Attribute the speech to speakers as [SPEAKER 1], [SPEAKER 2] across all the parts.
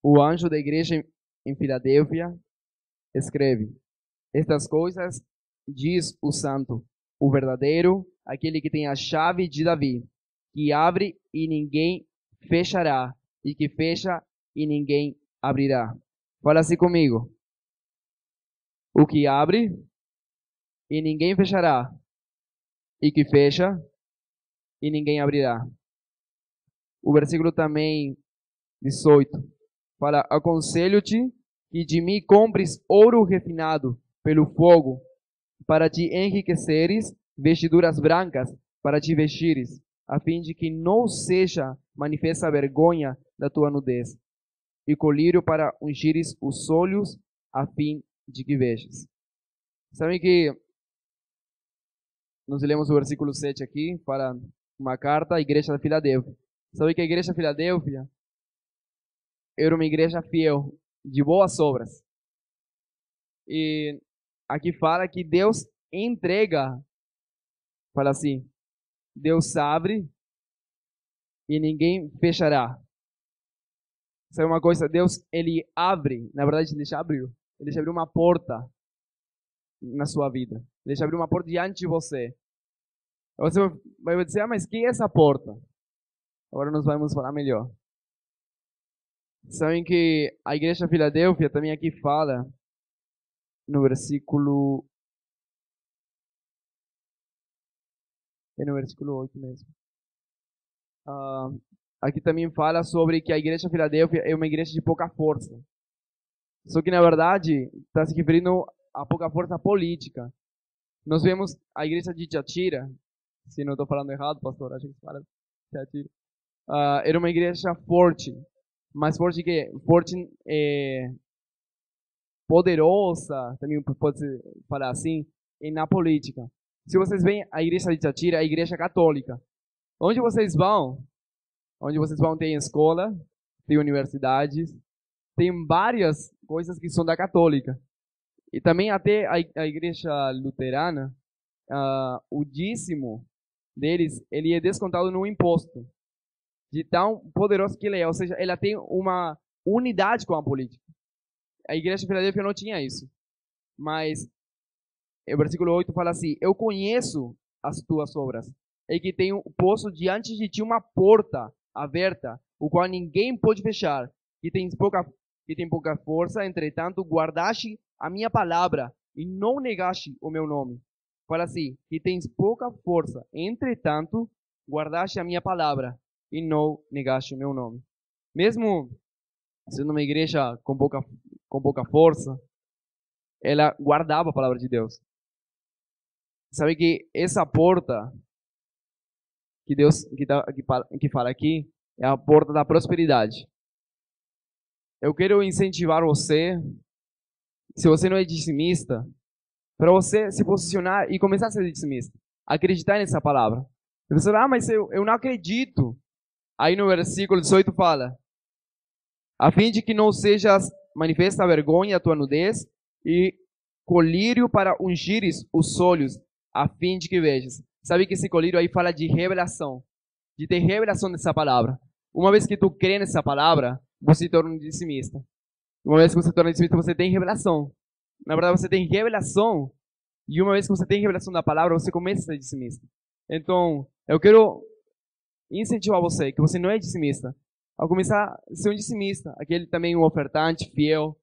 [SPEAKER 1] O anjo da igreja em Filadélfia escreve: Estas coisas diz o santo, o verdadeiro, aquele que tem a chave de Davi, que abre e ninguém fechará, e que fecha e ninguém abrirá. Fala assim comigo. O que abre e ninguém fechará, e que fecha e ninguém abrirá. O versículo também 18 fala: Aconselho-te que de mim compres ouro refinado pelo fogo, para te enriqueceres, vestiduras brancas para te vestires, a fim de que não seja manifesta a vergonha da tua nudez, e colírio para ungires os olhos, a fim de que vejas. Sabem que nós lemos o versículo 7 aqui, para uma carta à igreja da Filadélfia. Sabe que a igreja de Filadélfia era uma igreja fiel, de boas obras. E aqui fala que Deus entrega, fala assim, Deus abre e ninguém fechará. Sabe uma coisa? Deus, ele abre, na verdade, ele já abriu. Ele já abriu uma porta na sua vida. Ele já abriu uma porta diante de você. Você vai dizer, mas que é essa porta? Agora nós vamos falar melhor. Sabem que a igreja de Filadélfia também aqui fala, no versículo... É no versículo 8 mesmo. Aqui também fala sobre que a igreja de Filadélfia é uma igreja de pouca força. Só que, na verdade, está se referindo a pouca força política. Nós vemos a igreja de Tiatira, se não estou falando errado, pastor, acho que se fala Tiatira. Era uma igreja forte, mais forte que forte, poderosa, também pode se falar assim, na política. Se vocês veem a igreja de Tiatira, a igreja católica, onde vocês vão? Onde vocês vão tem escola, tem universidades, tem várias coisas que são da católica. E também até a igreja luterana, o dízimo deles, ele é descontado no imposto. De tão poderoso que ele é. Ou seja, ela tem uma unidade com a política. A igreja de Filadélfia não tinha isso. Mas o versículo 8 fala assim: Eu conheço as tuas obras, e que tenho posto diante de ti uma porta aberta, o qual ninguém pode fechar, que tem pouca força, entretanto guardaste a minha palavra e não negaste o meu nome. Fala assim, que tens pouca força, entretanto guardaste a minha palavra e não negaste o meu nome. Mesmo sendo uma igreja com pouca força, ela guardava a palavra de Deus. Sabe que essa porta que Deus que fala aqui é a porta da prosperidade. Eu quero incentivar você, se você não é dizimista, para você se posicionar e começar a ser dizimista. Acreditar nessa palavra. Você fala, mas eu não acredito. Aí no versículo 18 fala, a fim de que não sejas manifesta a vergonha a tua nudez e colírio para ungires os olhos, a fim de que vejas. Sabe que esse colírio aí fala de revelação, de ter revelação dessa palavra. Uma vez que tu crê nessa palavra, você se torna um dizimista. Uma vez que você se torna dizimista, você tem revelação. Na verdade, você tem revelação, e uma vez que você tem revelação da palavra, você começa a ser dizimista. Então, eu quero incentivar você, que você não é dizimista, a começar a ser um dizimista, aquele também um ofertante fiel.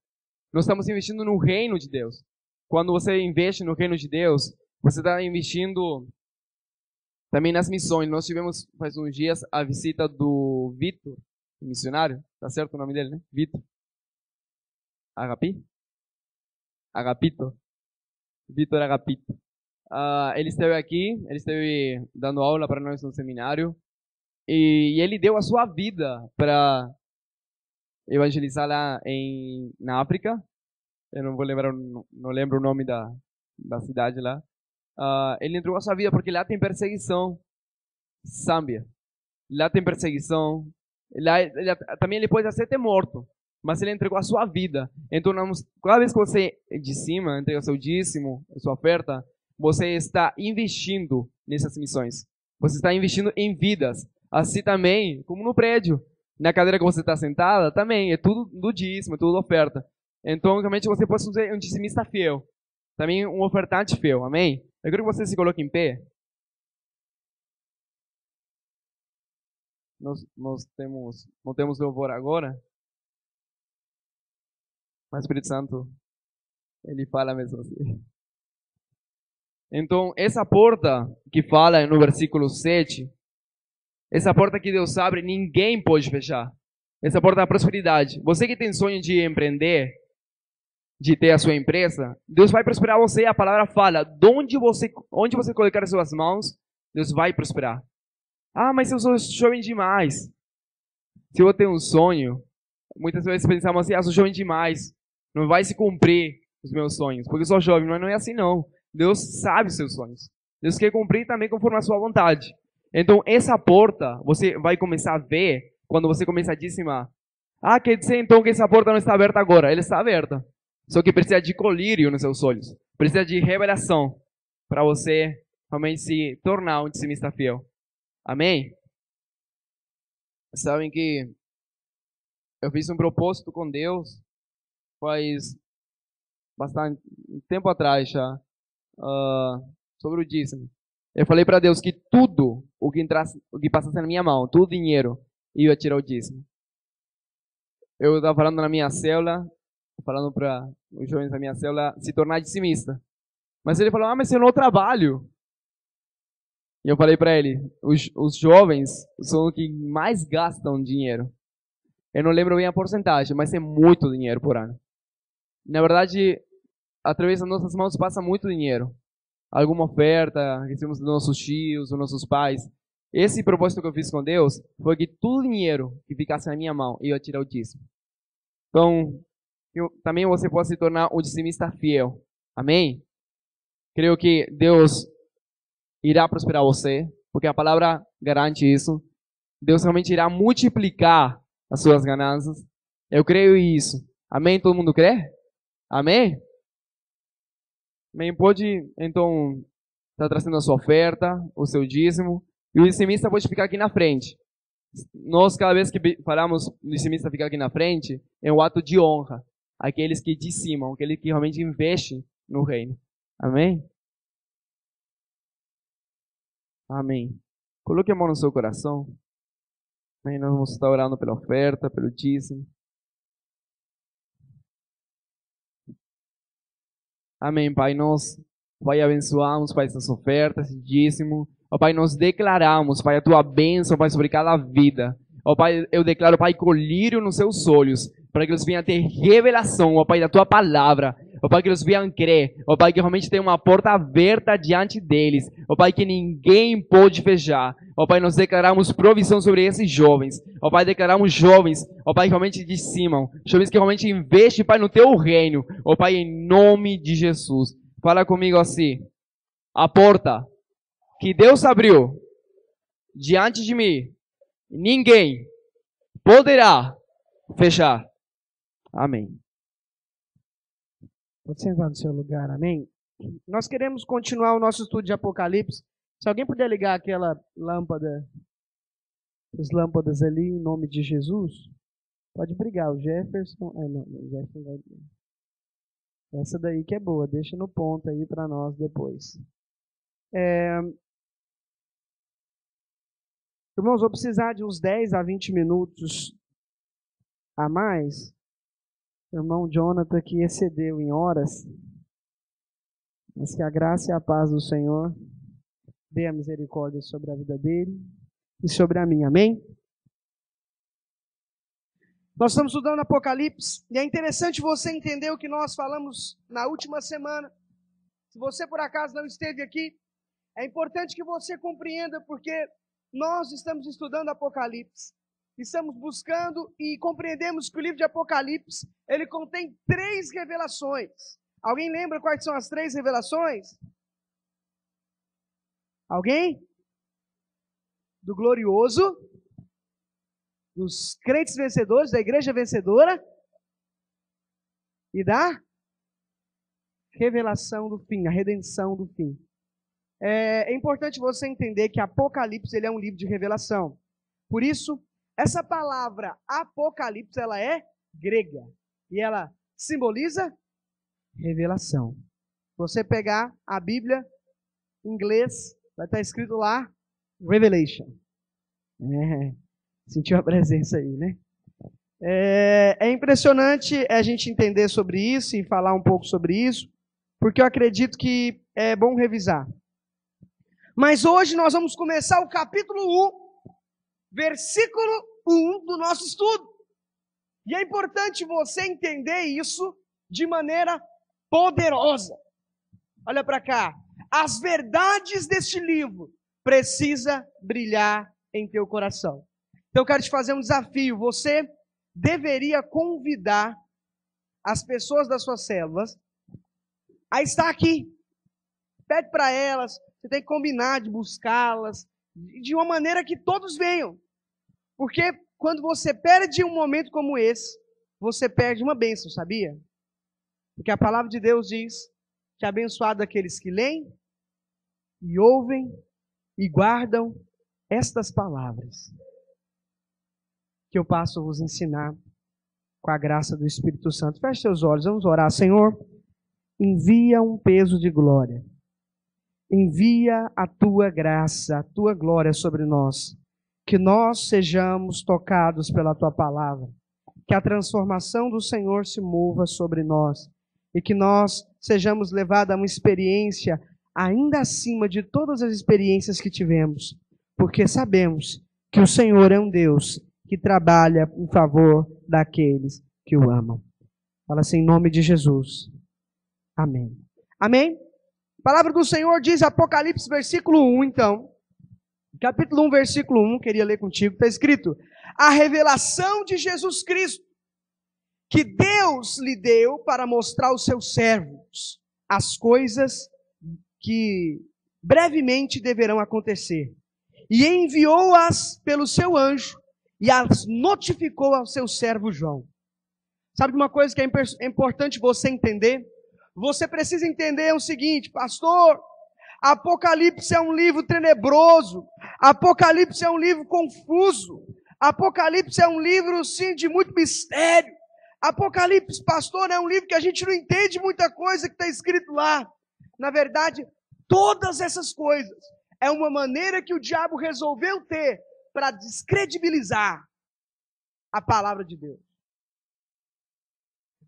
[SPEAKER 1] Nós estamos investindo no reino de Deus. Quando você investe no reino de Deus, você está investindo também nas missões. Nós tivemos faz uns dias a visita do Vitor, missionário, tá certo o nome dele, né? Vitor. Agapito. Vitor Agapito. Ele esteve aqui, ele esteve dando aula para nós no seminário. E ele deu a sua vida para evangelizar lá na África. Eu não vou lembrar, não lembro o nome da cidade lá. Ele entregou a sua vida porque lá tem perseguição. Zâmbia. Lá tem perseguição. Também ele pode até ter morto, mas ele entregou a sua vida. Então, cada vez que você dizima, entrega o seu dízimo, a sua oferta, você está investindo nessas missões. Você está investindo em vidas. Assim também, como no prédio. Na cadeira que você está sentada, também, é tudo do dízimo, é tudo oferta. Então, realmente, você pode ser um dizimista fiel. Também um ofertante fiel, amém? Eu quero que você se coloque em pé. Nós não temos louvor agora, mas o Espírito Santo, ele fala mesmo assim. Então, essa porta que fala no versículo 7, essa porta que Deus abre, ninguém pode fechar. Essa porta da prosperidade. Você que tem sonho de empreender, de ter a sua empresa, Deus vai prosperar você. A palavra fala, onde você colocar as suas mãos, Deus vai prosperar. Ah, mas eu sou jovem demais. Se eu tenho um sonho, muitas vezes pensamos assim, sou jovem demais, não vai se cumprir os meus sonhos, porque eu sou jovem, mas não é assim não. Deus sabe os seus sonhos. Deus quer cumprir também conforme a sua vontade. Então, essa porta, você vai começar a ver quando você começa a dizimar. Ah, quer dizer então que essa porta não está aberta agora? Ela está aberta. Só que precisa de colírio nos seus olhos. Precisa de revelação para você realmente se tornar um dizimista fiel. Amém? Sabem que eu fiz um propósito com Deus faz bastante tempo atrás já, sobre o dízimo. Eu falei para Deus que tudo o que passasse na minha mão, todo o dinheiro, eu ia tirar o dízimo. Eu estava falando na minha célula, falando para os jovens da minha célula se tornar dizimista. Mas ele falou, mas eu não trabalho. E eu falei para ele, os jovens são os que mais gastam dinheiro. Eu não lembro bem a porcentagem, mas é muito dinheiro por ano. Na verdade, através das nossas mãos passa muito dinheiro. Alguma oferta, recebemos dos nossos tios, dos nossos pais. Esse propósito que eu fiz com Deus foi que todo o dinheiro que ficasse na minha mão, eu ia tirar o dízimo. Então, também você pode se tornar um dizimista fiel. Amém? Creio que Deus irá prosperar você, porque a palavra garante isso. Deus realmente irá multiplicar as suas ganâncias. Eu creio isso. Amém? Todo mundo crê? Amém? Amém? Pode, então, estar trazendo a sua oferta, o seu dízimo, e o dizimista pode ficar aqui na frente. Nós, cada vez que falamos o dizimista ficar aqui na frente, é um ato de honra. Aqueles que dizimam, aqueles que realmente investem no reino. Amém? Amém. Coloque a mão no seu coração. Amém. Nós vamos estar orando pela oferta, pelo dízimo. Amém, Pai. Nós, Pai, abençoamos, Pai, essas ofertas, esse dízimo. Ó Pai, nós declaramos, Pai, a Tua bênção, Pai, sobre cada vida. Ó Pai, eu declaro, Pai, colírio nos seus olhos, para que eles venham ter revelação, ó Pai, da Tua palavra. Ó Pai, que eles venham crer. Ó Pai, que realmente tem uma porta aberta diante deles. Ó Pai, que ninguém pode fechar. Ó Pai, nós declaramos provisão sobre esses jovens. Ó Pai, declaramos jovens, ó Pai, que realmente dizimam. Jovens que realmente investem, Pai, no Teu reino. Ó Pai, em nome de Jesus. Fala comigo assim. A porta que Deus abriu diante de mim, ninguém poderá fechar. Amém.
[SPEAKER 2] Pode sentar no seu lugar, amém? Nós queremos continuar o nosso estudo de Apocalipse. Se alguém puder ligar aquela lâmpada, as lâmpadas ali em nome de Jesus, pode brigar. O Jefferson. Não, o Jefferson vai. Essa daí que é boa, deixa no ponto aí para nós depois. Irmãos, vou precisar de uns 10 a 20 minutos a mais. O irmão Jonathan que excedeu em horas, mas que a graça e a paz do Senhor dê a misericórdia sobre a vida dele e sobre a minha, amém? Nós estamos estudando Apocalipse e é interessante você entender o que nós falamos na última semana. Se você por acaso não esteve aqui, é importante que você compreenda porque nós estamos estudando Apocalipse. Estamos buscando e compreendemos que o livro de Apocalipse, ele contém 3 revelações. Alguém lembra quais são as 3 revelações? Alguém? Do glorioso, dos crentes vencedores, da igreja vencedora e da revelação do fim, a redenção do fim. É importante você entender que Apocalipse ele é um livro de revelação. Por isso, Essa palavra Apocalipse, ela é grega. E ela simboliza revelação. Se você pegar a Bíblia em inglês, vai estar escrito lá, Revelation. Sentiu a presença aí, né? É impressionante a gente entender sobre isso e falar um pouco sobre isso, porque eu acredito que é bom revisar. Mas hoje nós vamos começar o capítulo 1, versículo 1 do nosso estudo. E é importante você entender isso de maneira poderosa. Olha para cá. As verdades deste livro precisam brilhar em teu coração. Então eu quero te fazer um desafio. Você deveria convidar as pessoas das suas células a estar aqui. Pede para elas, você tem que combinar de buscá-las, de uma maneira que todos venham. Porque quando você perde um momento como esse, você perde uma bênção, sabia? Porque a palavra de Deus diz que é abençoado aqueles que leem e ouvem e guardam estas palavras que eu passo a vos ensinar com a graça do Espírito Santo. Feche seus olhos, vamos orar. Senhor, envia um peso de glória. Envia a tua graça, a tua glória sobre nós. Que nós sejamos tocados pela tua palavra. Que a transformação do Senhor se mova sobre nós. E que nós sejamos levados a uma experiência ainda acima de todas as experiências que tivemos. Porque sabemos que o Senhor é um Deus que trabalha em favor daqueles que o amam. Fala assim, em nome de Jesus. Amém. Amém? A palavra do Senhor diz, Apocalipse, versículo 1, então. Capítulo 1, versículo 1, queria ler contigo, está escrito: a revelação de Jesus Cristo, que Deus lhe deu para mostrar aos seus servos as coisas que brevemente deverão acontecer. E enviou-as pelo seu anjo, e as notificou ao seu servo João. Sabe de uma coisa que é importante você entender? Você precisa entender o seguinte, pastor, Apocalipse é um livro tenebroso, Apocalipse é um livro confuso, Apocalipse é um livro, sim, de muito mistério, Apocalipse, pastor, é um livro que a gente não entende muita coisa que está escrito lá. Na verdade, todas essas coisas é uma maneira que o diabo resolveu ter para descredibilizar a palavra de Deus.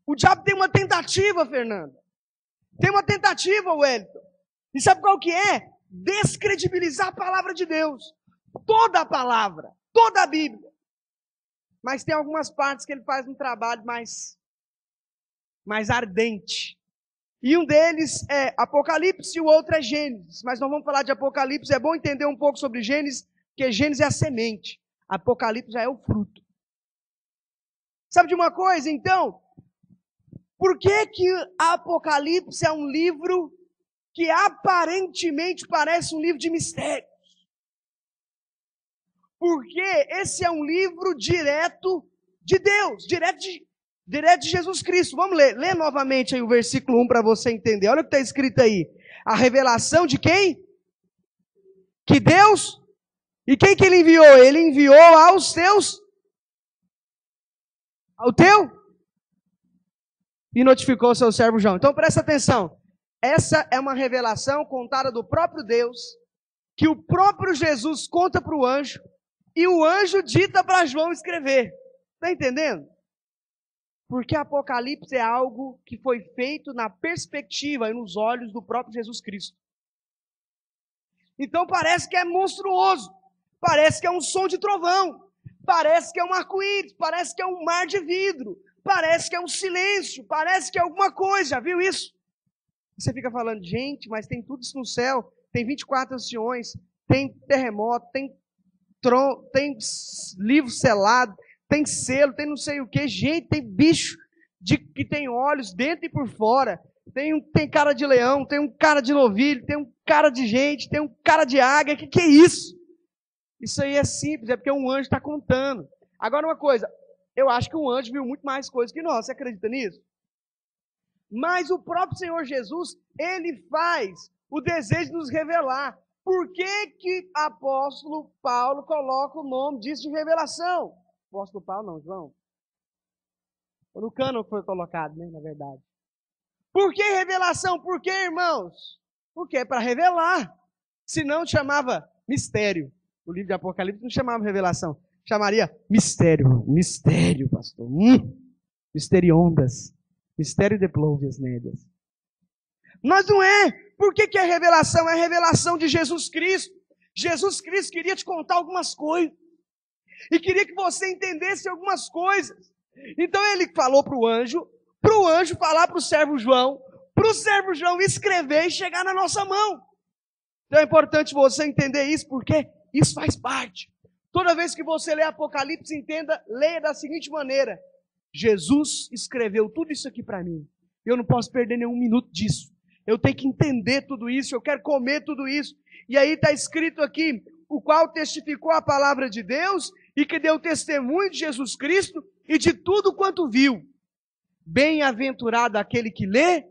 [SPEAKER 2] O diabo tem uma tentativa, Fernando. Tem uma tentativa, Wellington. E sabe qual que é? Descredibilizar a palavra de Deus. Toda a palavra, toda a Bíblia. Mas tem algumas partes que ele faz um trabalho mais ardente. E um deles é Apocalipse e o outro é Gênesis. Mas nós vamos falar de Apocalipse. É bom entender um pouco sobre Gênesis, porque Gênesis é a semente. Apocalipse já é o fruto. Sabe de uma coisa, então? Por que Apocalipse é um livro que aparentemente parece um livro de mistérios? Porque esse é um livro direto de Deus, direto de Jesus Cristo. Vamos ler. Lê novamente aí o versículo 1 para você entender. Olha o que está escrito aí. A revelação de quem? Que Deus... E quem que ele enviou? Ele enviou aos teus... Ao teu? E notificou o seu servo João. Então presta atenção. Essa é uma revelação contada do próprio Deus, que o próprio Jesus conta para o anjo, e o anjo dita para João escrever. Está entendendo? Porque Apocalipse é algo que foi feito na perspectiva e nos olhos do próprio Jesus Cristo. Então parece que é monstruoso, parece que é um som de trovão, parece que é um arco-íris, parece que é um mar de vidro, parece que é um silêncio, parece que é alguma coisa, já viu isso? Você fica falando, gente, mas tem tudo isso no céu, tem 24 anciões, tem terremoto, tem livro selado, tem selo, tem não sei o que, gente, tem bicho que tem olhos dentro e por fora, tem cara de leão, tem um cara de novilho, tem um cara de gente, tem um cara de águia, que é isso? Isso aí é simples, é porque um anjo está contando. Agora uma coisa, eu acho que um anjo viu muito mais coisas que nós, você acredita nisso? Mas o próprio Senhor Jesus, ele faz o desejo de nos revelar, Por que apóstolo Paulo coloca o nome disso de revelação? Apóstolo Paulo não, João. Foi no cano que foi colocado, né, na verdade. Por que revelação? Por que, irmãos? Porque é para revelar. Senão chamava mistério. O livro de Apocalipse não chamava revelação. Chamaria mistério. Mistério, pastor. Misteriondas. Mistério de plouvias nédias. Mas não é. Por que é revelação? É a revelação de Jesus Cristo. Jesus Cristo queria te contar algumas coisas. E queria que você entendesse algumas coisas. Então ele falou para o anjo falar para o servo João escrever e chegar na nossa mão. Então é importante você entender isso, porque isso faz parte. Toda vez que você lê Apocalipse, leia da seguinte maneira: Jesus escreveu tudo isso aqui para mim. Eu não posso perder nenhum minuto disso. Eu tenho que entender tudo isso, eu quero comer tudo isso. E aí está escrito aqui, o qual testificou a palavra de Deus e que deu testemunho de Jesus Cristo e de tudo quanto viu. Bem-aventurado aquele que lê,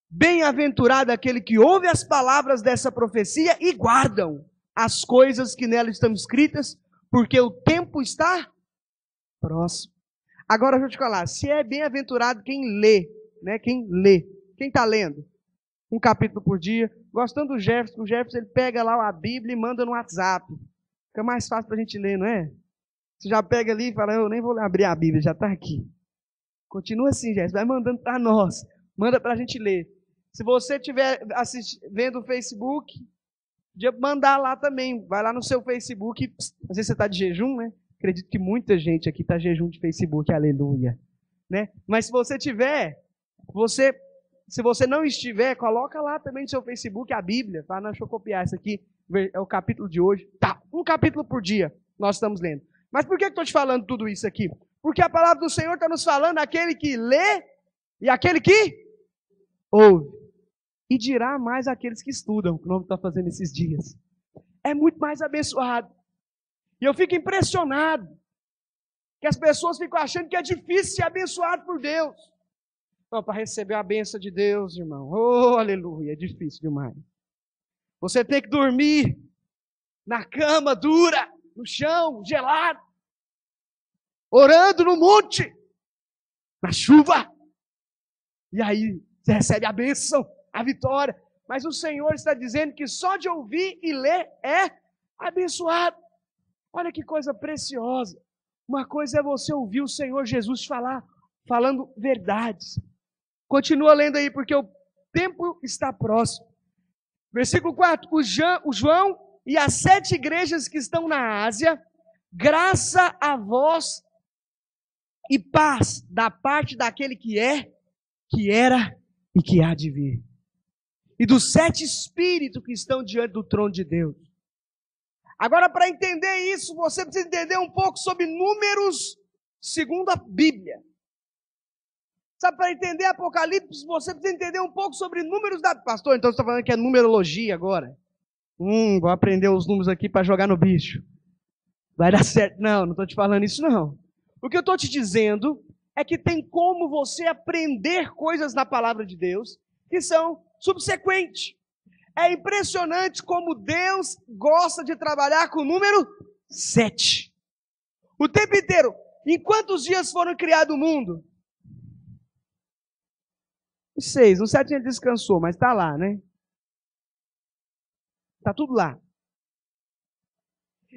[SPEAKER 2] bem-aventurado aquele que ouve as palavras dessa profecia e guardam as coisas que nela estão escritas, porque o tempo está próximo. Agora eu vou te falar, se é bem-aventurado quem lê, né? Quem lê. Quem está lendo? Um capítulo por dia. Gostando do Jefferson, o Jefferson ele pega lá a Bíblia e manda no WhatsApp. Fica mais fácil para a gente ler, não é? Você já pega ali e fala, eu nem vou abrir a Bíblia, já está aqui. Continua assim, Jefferson, vai mandando para nós. Manda para a gente ler. Se você estiver vendo o Facebook, podia mandar lá também. Vai lá no seu Facebook. Às vezes você está de jejum, né? Acredito que muita gente aqui está de jejum de Facebook, aleluia. Né? Mas se você tiver, se você não estiver, coloca lá também no seu Facebook a Bíblia. Fala, não, deixa eu copiar isso aqui. É o capítulo de hoje. Tá, um capítulo por dia nós estamos lendo. Mas por que eu estou te falando tudo isso aqui? Porque a palavra do Senhor está nos falando aquele que lê e aquele que ouve. E dirá mais aqueles que estudam, que o nome está fazendo esses dias. É muito mais abençoado. E eu fico impressionado que as pessoas ficam achando que é difícil ser abençoado por Deus. Para receber a bênção de Deus, irmão, oh, aleluia, é difícil demais. Você tem que dormir na cama dura, no chão, gelado, orando no monte, na chuva. E aí você recebe a bênção, a vitória. Mas o Senhor está dizendo que só de ouvir e ler é abençoado. Olha que coisa preciosa. Uma coisa é você ouvir o Senhor Jesus falando verdades. Continua lendo aí, porque o tempo está próximo. Versículo 4. O João e as 7 igrejas que estão na Ásia, graça a vós e paz da parte daquele que é, que era e que há de vir. E dos 7 espíritos que estão diante do trono de Deus. Agora, para entender isso, você precisa entender um pouco sobre números segundo a Bíblia. Sabe, para entender Apocalipse, você precisa entender um pouco sobre números da... Pastor, então você está falando que é numerologia agora? Vou aprender os números aqui para jogar no bicho. Vai dar certo. Não estou te falando isso não. O que eu estou te dizendo é que tem como você aprender coisas na palavra de Deus que são subsequentes. É impressionante como Deus gosta de trabalhar com o número 7. O tempo inteiro. Em quantos dias foram criado o mundo? 6. No 7 ele descansou, mas está lá, né? Está tudo lá.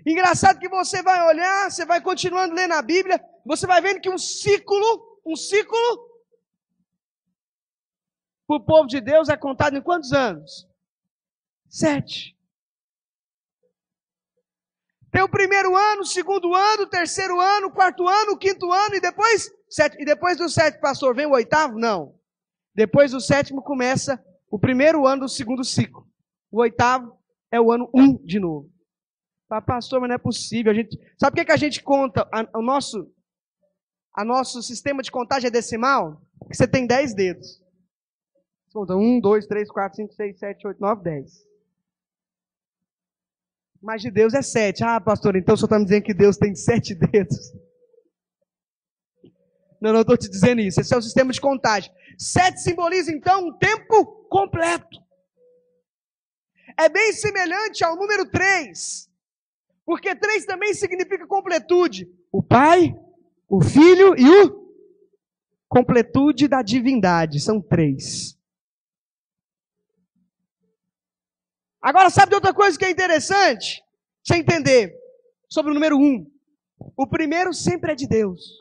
[SPEAKER 2] Engraçado que você vai olhar, você vai continuando lendo a Bíblia, você vai vendo que um ciclo, para o povo de Deus é contado em quantos anos? 7. Tem o primeiro ano, o segundo ano, o terceiro ano, o quarto ano, o quinto ano e depois 7. E depois do 7, pastor, vem o 8º? Não. Depois do 7º começa o primeiro ano do segundo ciclo. O 8º é o ano 1 de novo. Pastor, mas não é possível. Sabe por que a gente conta? O nosso sistema de contagem é decimal? Porque você tem 10 dedos. Você conta 1, 2, 3, 4, 5, 6, 7, 8, 9, 10. Mas de Deus é 7. Ah, pastor, então o senhor está me dizendo que Deus tem 7 dedos. Não estou te dizendo isso. Esse é o sistema de contagem. 7 simboliza, então, um tempo completo. é bem semelhante ao número 3. Porque 3 também significa completude. O Pai, o Filho e o completude da divindade. São 3. Agora, sabe de outra coisa que é interessante? Você entender sobre o número 1. O primeiro sempre é de Deus.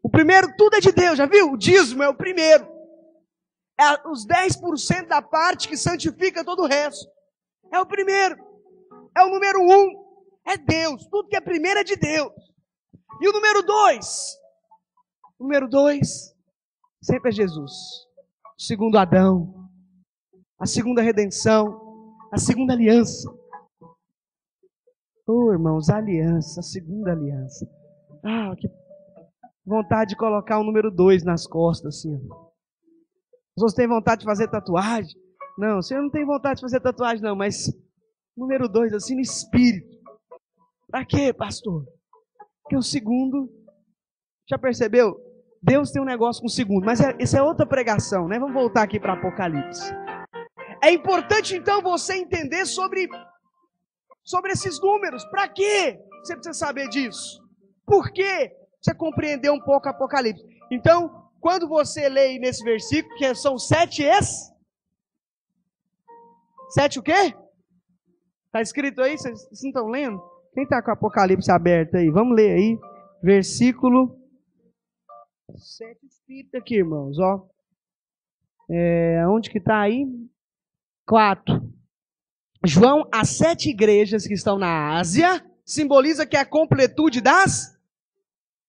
[SPEAKER 2] O primeiro tudo é de Deus, já viu? O dízimo é o primeiro. É os 10% da parte que santifica todo o resto. É o primeiro. É o número 1. É Deus. Tudo que é primeiro é de Deus. E o número 2? O número 2 sempre é Jesus. O segundo Adão. A segunda redenção. A segunda aliança. Oh, irmãos, a aliança. A segunda aliança. Ah, que vontade de colocar o número 2 nas costas, assim. Você tem vontade de fazer tatuagem? Não, você não tem vontade de fazer tatuagem, não, mas número 2, assim, no espírito. Pra quê, pastor? Porque o segundo, já percebeu? Deus tem um negócio com o segundo, mas isso é outra pregação, né? Vamos voltar aqui para Apocalipse. É importante, então, você entender sobre esses números. Pra quê? Você precisa saber disso. Por quê? Você compreender um pouco Apocalipse. Então, quando você lê nesse versículo, que são 7 7 o quê? Está escrito aí? Vocês não estão lendo? Quem está com o Apocalipse aberto aí? Vamos ler aí. Versículo 7 espírito aqui, irmãos. Ó. Onde que está aí? 4. João, as 7 igrejas que estão na Ásia, simboliza que é a completude das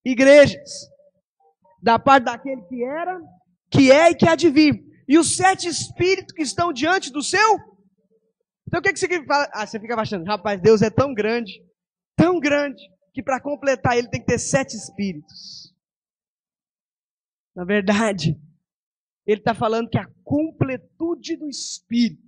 [SPEAKER 2] igrejas. Da parte daquele que era, que é e que há de vir. E os 7 espíritos que estão diante do seu. Então o que significa? Você fica achando, rapaz, Deus é tão grande, que para completar ele tem que ter 7 espíritos. Na verdade, ele está falando que a completude do espírito,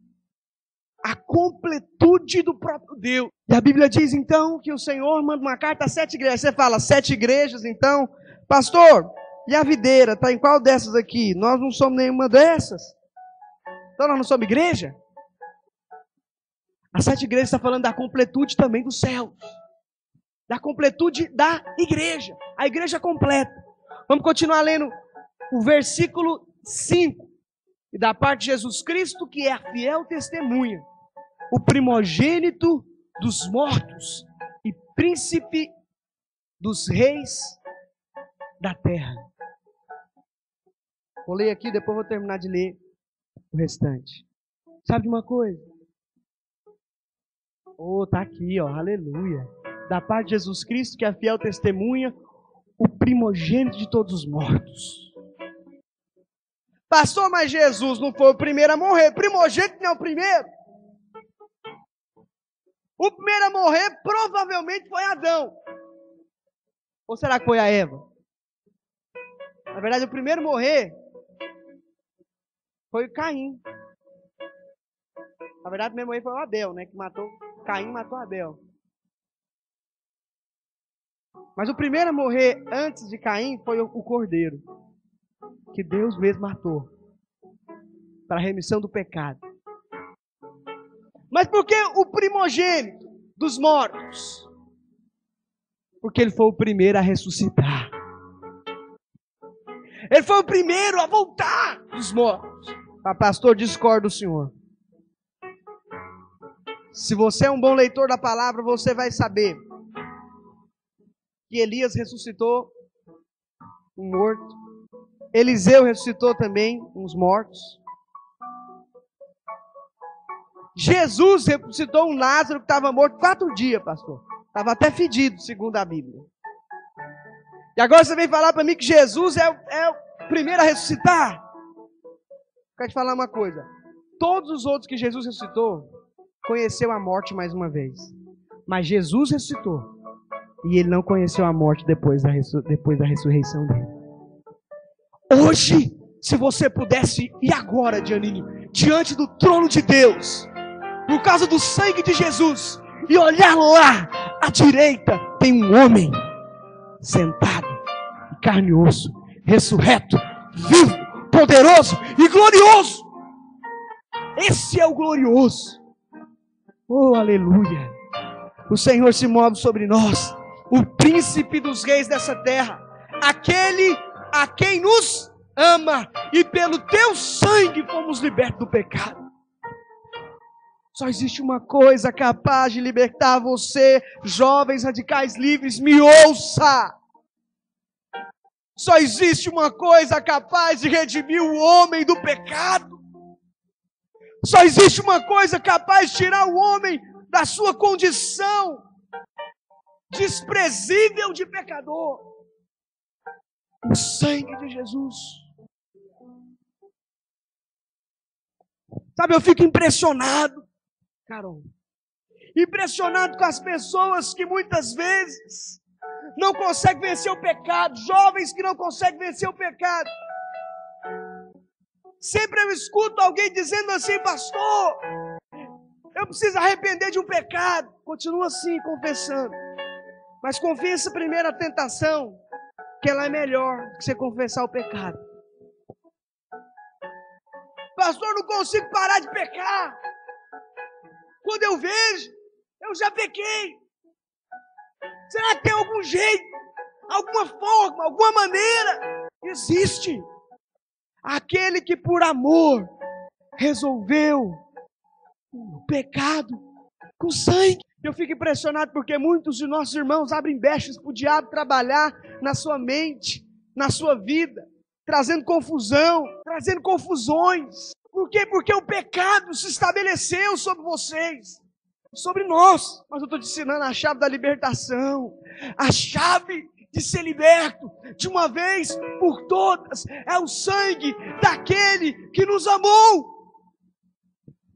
[SPEAKER 2] a completude do próprio Deus. E a Bíblia diz então que o Senhor manda uma carta a 7 igrejas. Você fala, 7 igrejas então? Pastor, e a videira, está em qual dessas aqui? Nós não somos nenhuma dessas. Então nós não somos igreja? As 7 igrejas está falando da completude também dos céus. Da completude da igreja. A igreja completa. Vamos continuar lendo o versículo 5. E da parte de Jesus Cristo, que é a fiel testemunha, o primogênito dos mortos e príncipe dos reis da terra. Vou ler aqui, depois vou terminar de ler o restante. Sabe de uma coisa? Tá aqui, ó, aleluia. Da parte de Jesus Cristo, que é a fiel testemunha, o primogênito de todos os mortos. Pastor, mas Jesus não foi o primeiro a morrer. Primogênito não é o primeiro. O primeiro a morrer provavelmente foi Adão. Ou será que foi a Eva? Na verdade, o primeiro a morrer foi o Caim. Na verdade, o primeiro a morrer foi o Abel, né? Que matou Caim, matou Abel. Mas o primeiro a morrer antes de Caim foi o cordeiro, que Deus mesmo matou para a remissão do pecado. Mas por que o primogênito dos mortos? Porque ele foi o primeiro a ressuscitar. Ele foi o primeiro a voltar dos mortos. Pastor, discordo do senhor. Se você é um bom leitor da palavra, você vai saber que Elias ressuscitou um morto. Eliseu ressuscitou também uns mortos. Jesus ressuscitou um Lázaro que estava morto 4 dias, pastor. Estava até fedido, segundo a Bíblia. E agora você vem falar para mim que Jesus é o primeiro a ressuscitar? Quero te falar uma coisa. Todos os outros que Jesus ressuscitou, conheceu a morte mais uma vez. Mas Jesus ressuscitou. E ele não conheceu a morte depois da ressurreição dele. Hoje, se você pudesse ir agora, Giannini, diante do trono de Deus, por causa do sangue de Jesus, e olhar lá, à direita, tem um homem sentado, em carne e osso, ressurreto, vivo, poderoso e glorioso. Esse é o glorioso. Oh, aleluia. O Senhor se move sobre nós, o príncipe dos reis dessa terra, aquele a quem nos ama, e pelo teu sangue fomos libertos do pecado. Só existe uma coisa capaz de libertar você, jovens radicais livres, me ouça. Só existe uma coisa capaz de redimir o homem do pecado. Só existe uma coisa capaz de tirar o homem da sua condição desprezível de pecador. O sangue de Jesus. Sabe, eu fico impressionado, Carol. Impressionado com as pessoas que muitas vezes não conseguem vencer o pecado. Jovens que não conseguem vencer o pecado. Sempre eu escuto alguém dizendo assim: pastor, eu preciso arrepender de um pecado. Continua assim, confessando. Mas confessa primeiro a tentação, que ela é melhor do que você confessar o pecado. Pastor, não consigo parar de pecar. Quando eu vejo, eu já pequei. Será que tem algum jeito, alguma forma, alguma maneira? Existe. Aquele que por amor resolveu o pecado com sangue. Eu fico impressionado porque muitos de nossos irmãos abrem brechas para o diabo trabalhar na sua mente, na sua vida, trazendo confusão, trazendo confusões. Por quê? Porque o pecado se estabeleceu sobre vocês, sobre nós. Mas eu estou te ensinando a chave da libertação, a chave de ser liberto de uma vez por todas. É o sangue daquele que nos amou.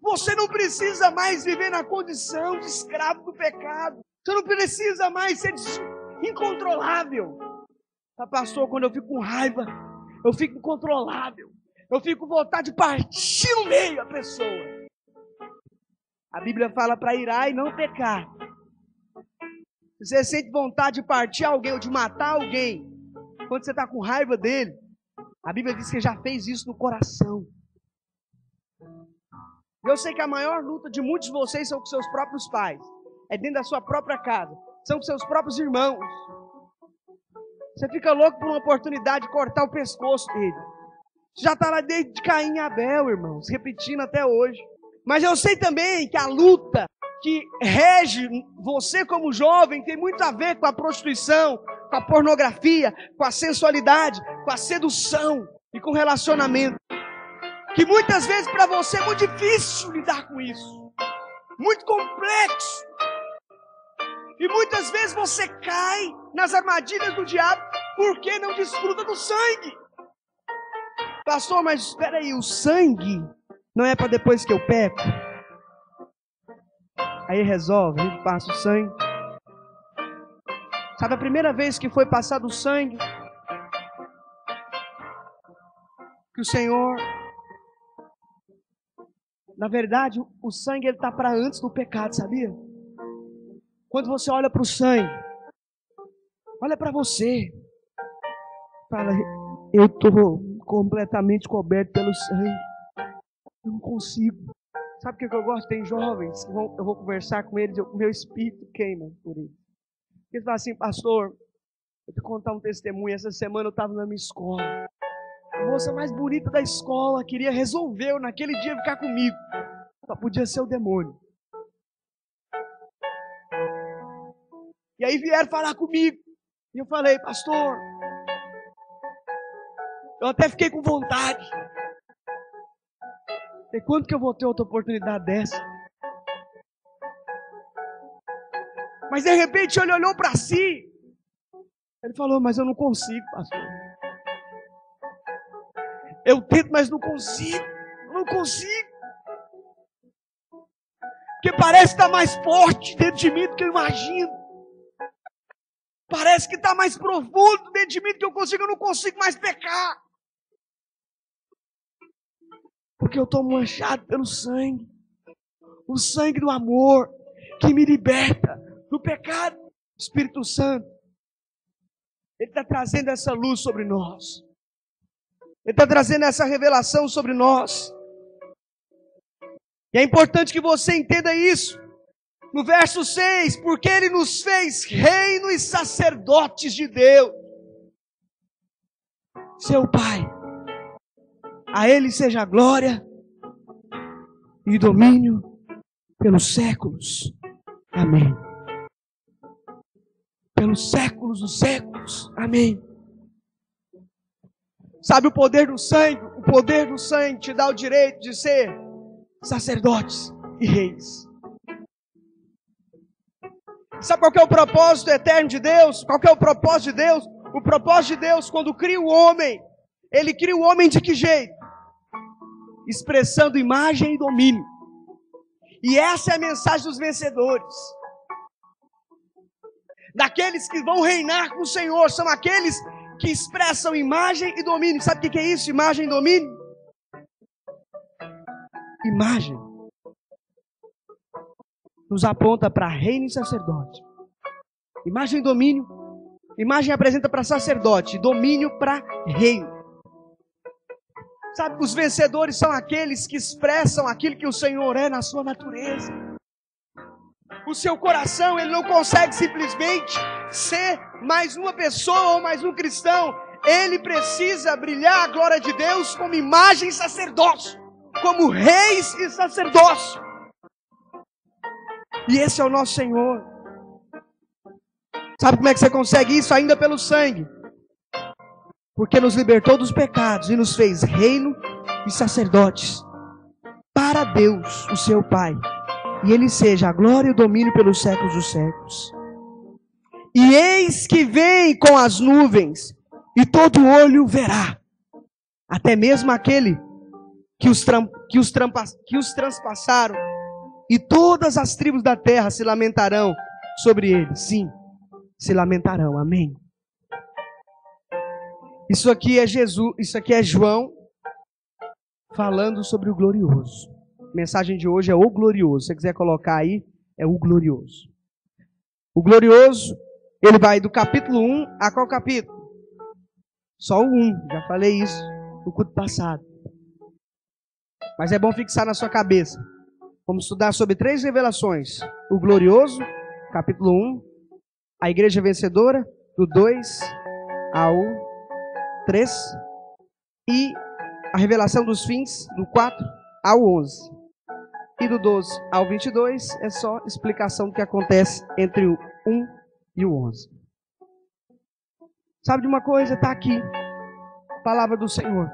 [SPEAKER 2] Você não precisa mais viver na condição de escravo do pecado. Você não precisa mais ser incontrolável. Pastor, quando eu fico com raiva, eu fico incontrolável. Eu fico com vontade de partir no meio a pessoa. A Bíblia fala para irar e não pecar. Se você sente vontade de partir alguém ou de matar alguém, quando você está com raiva dele, a Bíblia diz que já fez isso no coração. Eu sei que a maior luta de muitos de vocês são com seus próprios pais. É dentro da sua própria casa. São com seus próprios irmãos. Você fica louco por uma oportunidade de cortar o pescoço dele. Já está lá desde Caim e Abel, irmãos, repetindo até hoje. Mas eu sei também que a luta que rege você como jovem tem muito a ver com a prostituição, com a pornografia, com a sensualidade, com a sedução e com o relacionamento. Que muitas vezes para você é muito difícil lidar com isso. Muito complexo. E muitas vezes você cai nas armadilhas do diabo porque não desfruta do sangue. Pastor, mas espera aí, o sangue não é para depois que eu peco? Aí resolve, a gente passa o sangue. Sabe a primeira vez que foi passado o sangue? Que o Senhor... Na verdade, o sangue ele está para antes do pecado, sabia? Quando você olha para o sangue, olha para você, fala, eu estou completamente coberto pelo sangue, eu não consigo. Sabe o que eu gosto? Tem jovens, eu vou conversar com eles, o meu espírito queima por eles. Eles falam assim: pastor, eu te contar um testemunho, essa semana eu estava na minha escola. A moça mais bonita da escola resolveu naquele dia ficar comigo. Só podia ser o demônio. E aí vieram falar comigo. E eu falei: pastor, eu até fiquei com vontade. E quando que eu vou ter outra oportunidade dessa? Mas de repente ele olhou para si. Ele falou: mas eu não consigo, pastor. Eu tento, mas não consigo. Eu não consigo. Porque parece que está mais forte dentro de mim do que eu imagino. Parece que está mais profundo dentro de mim do que eu consigo. Eu não consigo mais pecar. Porque eu estou manchado pelo sangue. O sangue do amor que me liberta do pecado. O Espírito Santo, ele está trazendo essa luz sobre nós. Ele está trazendo essa revelação sobre nós. E é importante que você entenda isso. No verso 6, porque Ele nos fez reino e sacerdotes de Deus, seu Pai. A Ele seja a glória e domínio pelos séculos. Amém. Pelos séculos dos séculos. Amém. Sabe o poder do sangue? O poder do sangue te dá o direito de ser sacerdotes e reis. Sabe qual que é o propósito eterno de Deus? Qual que é o propósito de Deus? O propósito de Deus, quando cria o homem, Ele cria o homem de que jeito? Expressando imagem e domínio. E essa é a mensagem dos vencedores. Daqueles que vão reinar com o Senhor, são aqueles que expressam imagem e domínio. Sabe o que é isso? Imagem e domínio? Imagem nos aponta para reino e sacerdote. Imagem e domínio. Imagem apresenta para sacerdote, domínio para reino. Sabe, os vencedores são aqueles que expressam aquilo que o Senhor é na sua natureza. O seu coração, ele não consegue simplesmente ser mais uma pessoa ou mais um cristão. Ele precisa brilhar a glória de Deus como imagem e sacerdócio, como reis e sacerdócio. E esse é o nosso Senhor. Sabe como é que você consegue isso? Ainda pelo sangue. Porque nos libertou dos pecados e nos fez reino e sacerdotes para Deus, o seu Pai. E Ele seja a glória e o domínio pelos séculos dos séculos. E eis que vem com as nuvens, e todo olho verá, até mesmo aquele que os transpassaram, e todas as tribos da terra se lamentarão sobre ele. Sim, se lamentarão. Amém. Isso aqui é Jesus, isso aqui é João falando sobre o glorioso. A mensagem de hoje é o glorioso. Se você quiser colocar aí, é o glorioso. O glorioso, ele vai do capítulo 1 a qual capítulo? Só o 1, já falei isso no culto passado. Mas é bom fixar na sua cabeça. Vamos estudar sobre 3 revelações. O glorioso, capítulo 1. A igreja vencedora, do 2 ao 3. E a revelação dos fins, do 4 ao 11. E do 12 ao 22 é só explicação do que acontece entre o 1 e o 11. Sabe de uma coisa? Está aqui. Palavra do Senhor.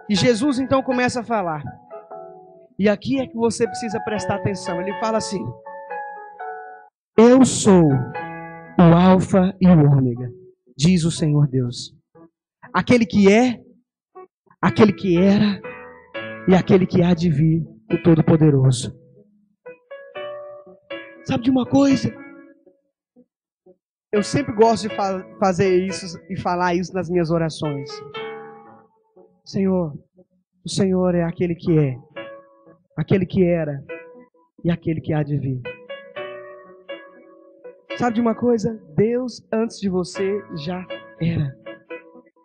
[SPEAKER 2] E Jesus então começa a falar. E aqui é que você precisa prestar atenção. Ele fala assim: eu sou o Alfa e o Ômega, diz o Senhor Deus. Aquele que é, aquele que era e aquele que há de vir, o Todo-Poderoso. Sabe de uma coisa? Eu sempre gosto de fazer isso e falar isso nas minhas orações. Senhor, o Senhor é aquele que é, aquele que era e aquele que há de vir. Sabe de uma coisa? Deus, antes de você, já era.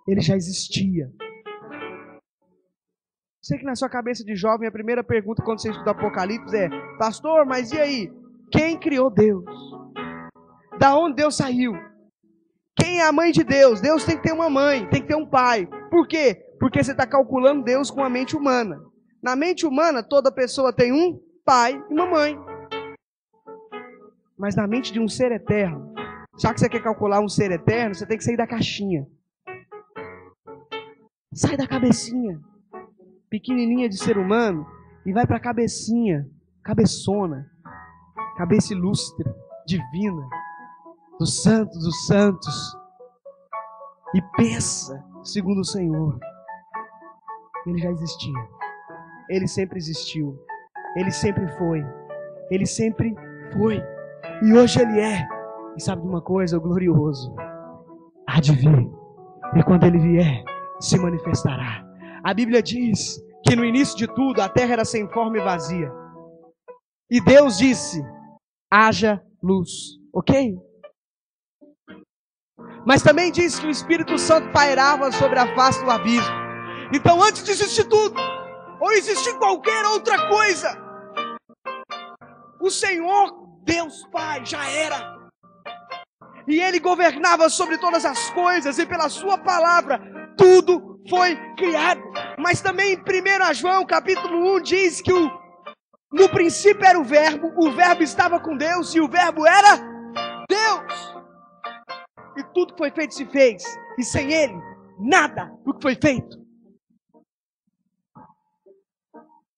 [SPEAKER 2] Ele já existia. Sei que na sua cabeça de jovem, a primeira pergunta quando você estuda Apocalipse é: pastor, mas e aí? Quem criou Deus? Da onde Deus saiu? Quem é a mãe de Deus? Deus tem que ter uma mãe, tem que ter um pai. Por quê? Porque você está calculando Deus com a mente humana. Na mente humana, toda pessoa tem um pai e uma mãe. Mas na mente de um ser eterno, já que você quer calcular um ser eterno, você tem que sair da caixinha. Sai da cabecinha pequenininha de ser humano e vai para a cabecinha, cabeçona, cabeça ilustre, divina, dos santos, e pensa segundo o Senhor. Ele já existia, Ele sempre existiu, Ele sempre foi, e hoje Ele é. E sabe de uma coisa? O glorioso há de vir, e quando Ele vier, se manifestará. A Bíblia diz que no início de tudo a terra era sem forma e vazia. E Deus disse: haja luz. Ok? Mas também diz que o Espírito Santo pairava sobre a face do abismo. Então, antes de existir tudo, ou existir qualquer outra coisa. O Senhor, Deus Pai, já era. E Ele governava sobre todas as coisas, e pela sua palavra, tudo foi criado. Mas também em 1 João, capítulo 1, diz que no princípio era o Verbo estava com Deus, e o Verbo era Deus. E tudo que foi feito se fez, e sem Ele, nada do que foi feito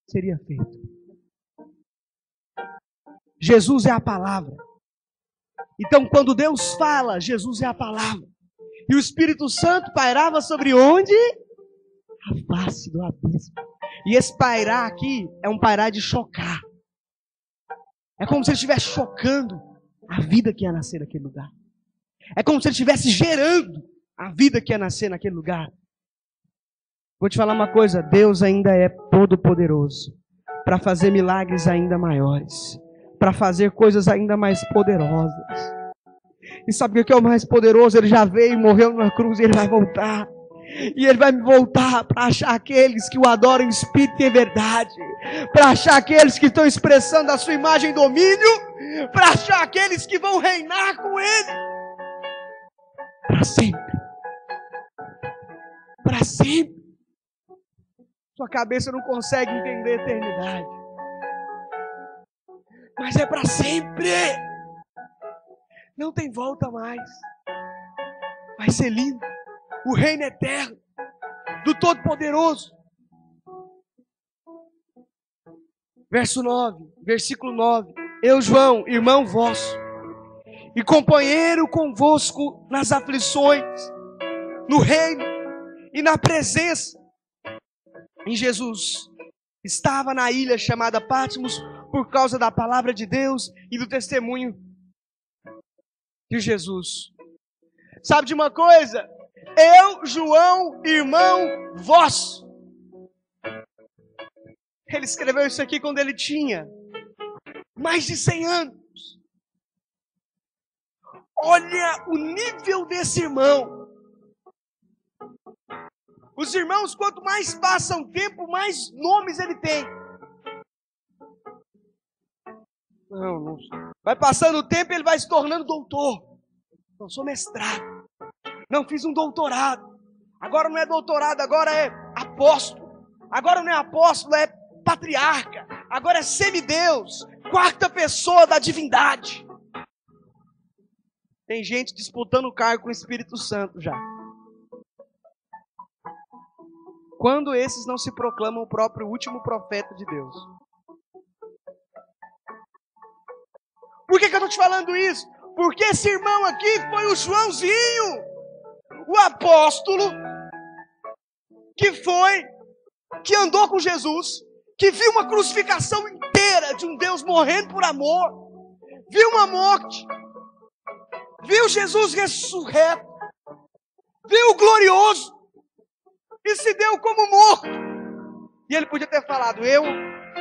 [SPEAKER 2] seria feito. Jesus é a palavra. Então, quando Deus fala, Jesus é a palavra. E o Espírito Santo pairava sobre onde? A face do abismo. E esse pairar aqui é um pairar de chocar. É como se ele estivesse chocando a vida que ia nascer naquele lugar. É como se ele estivesse gerando a vida que ia nascer naquele lugar. Vou te falar uma coisa, Deus ainda é todo poderoso para fazer milagres ainda maiores, para fazer coisas ainda mais poderosas. E sabe o que é o mais poderoso? Ele já veio, morreu na cruz, e Ele vai voltar. E Ele vai voltar para achar aqueles que o adoram em espírito e em verdade, para achar aqueles que estão expressando a sua imagem e domínio, para achar aqueles que vão reinar com Ele para sempre. Para sempre. Sua cabeça não consegue entender a eternidade, mas é para sempre. Não tem volta mais. Vai ser lindo. O reino eterno do Todo-Poderoso. Versículo 9. Eu, João, irmão vosso, e companheiro convosco nas aflições, no reino e na presença em Jesus. Estava na ilha chamada Patmos por causa da palavra de Deus e do testemunho de Jesus. Sabe de uma coisa? Eu, João, irmão vosso. Ele escreveu isso aqui quando ele tinha mais de 100 anos. Olha o nível desse irmão. Os irmãos, quanto mais passa o tempo, mais nomes ele tem. Não. Vai passando o tempo, ele vai se tornando doutor. Não sou mestrado. Não fiz um doutorado. Agora não é doutorado, agora é apóstolo. Agora não é apóstolo, é patriarca. Agora é semideus, quarta pessoa da divindade. Tem gente disputando o cargo com o Espírito Santo já. Quando esses não se proclamam o próprio último profeta de Deus? Por que eu estou te falando isso? Porque esse irmão aqui foi o Joãozinho, o apóstolo, que andou com Jesus, que viu uma crucificação inteira de um Deus morrendo por amor, viu uma morte, viu Jesus ressurreto, viu o glorioso, e se deu como morto. E ele podia ter falado: eu,